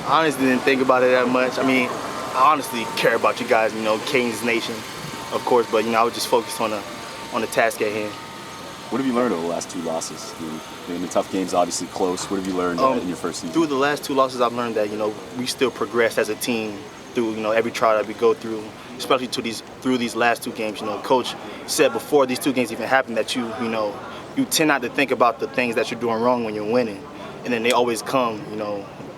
I honestly didn't think about it that much. I mean, I honestly care about you guys, Canes Nation, of course, but, I was just focused on the task at hand. What have you learned over the last 2 losses? In the tough games, obviously close. What have you learned in your first season? Through the last 2 losses, I've learned that, we still progress as a team through, every trial that we go through, especially through these last 2 games. Coach said before these 2 games even happened that you tend not to think about the things that you're doing wrong when you're winning. And then they always come,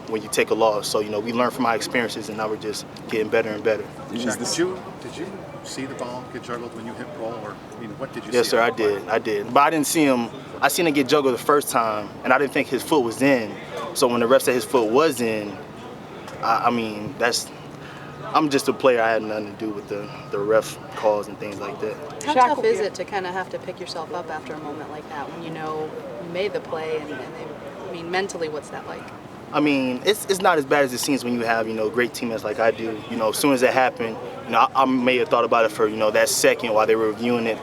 when you take a loss. So, we learn from our experiences, and now we're just getting better and better. Shaq, did you see the ball get juggled when you hit ball, or what did you see? Yes, sir, I did. But I didn't see him. I seen him get juggled the first time, and I didn't think his foot was in. So when the ref said his foot was in, I'm just a player. I had nothing to do with the ref calls and things like that. How tough is it to kind of have to pick yourself up after a moment like that when you made the play mentally, what's that like? It's not as bad as it seems when you have, great teammates like I do. As soon as it happened, I may have thought about it for, that second while they were reviewing it.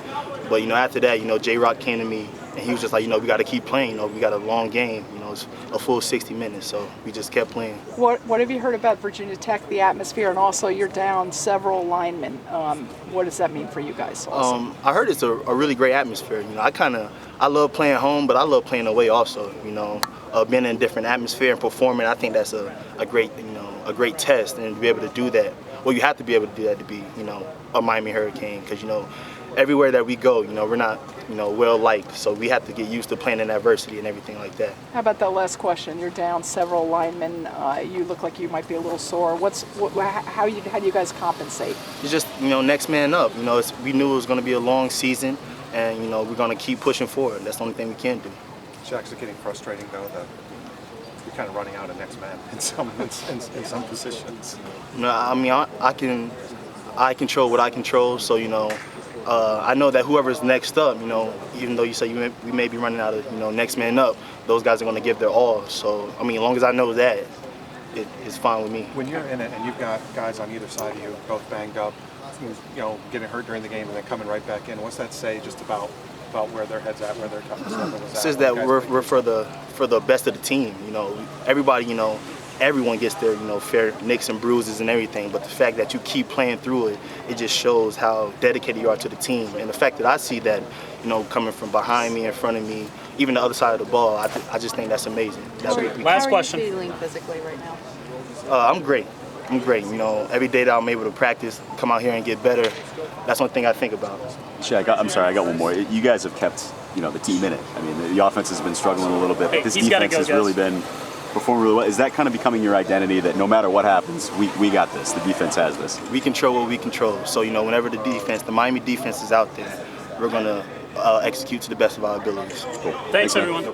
But, after that, J-Rock came to me and he was just like, we got to keep playing. We got a long game. It's a full 60 minutes. So we just kept playing. What have you heard about Virginia Tech, the atmosphere, and also you're down several linemen? What does that mean for you guys also? I heard it's a really great atmosphere. I love playing home, but I love playing away also, being in a different atmosphere and performing. I think that's a great test, and to be able to do that. Well, you have to be able to do that to be, a Miami Hurricane, because, everywhere that we go, we're not, well liked. So we have to get used to playing in adversity and everything like that. How about that last question? You're down several linemen. You look like you might be a little sore. How do you guys compensate? It's just, next man up. We knew it was going to be a long season, and, we're going to keep pushing forward. That's the only thing we can do. Shaq, is it getting frustrating, though, that you're kind of running out of next man in some positions? I control what I control, so, I know that whoever's next up, even though you say we may be running out of, next man up, those guys are going to give their all. So, as long as I know that, it's fine with me. When you're in it and you've got guys on either side of you, both banged up, getting hurt during the game and then coming right back in, what's that say just about where their head's at, where their toughness level is at? It says that we're for the best of the team. Everybody, everyone gets their fair nicks and bruises and everything, but the fact that you keep playing through it, it just shows how dedicated you are to the team. And the fact that I see that, coming from behind me, in front of me, even the other side of the ball, I just think that's amazing. Last question. How are you feeling physically right now? I'm great. Every day that I'm able to practice, come out here and get better, that's one thing I think about. Shaq, I'm sorry, I got one more. You guys have kept, the team in it. The offense has been struggling a little bit, but this defense has really been performing really well. Is that kind of becoming your identity, that no matter what happens, we got this, the defense has this? We control what we control. So, whenever the Miami defense is out there, we're going to execute to the best of our abilities. Cool. Thanks everyone.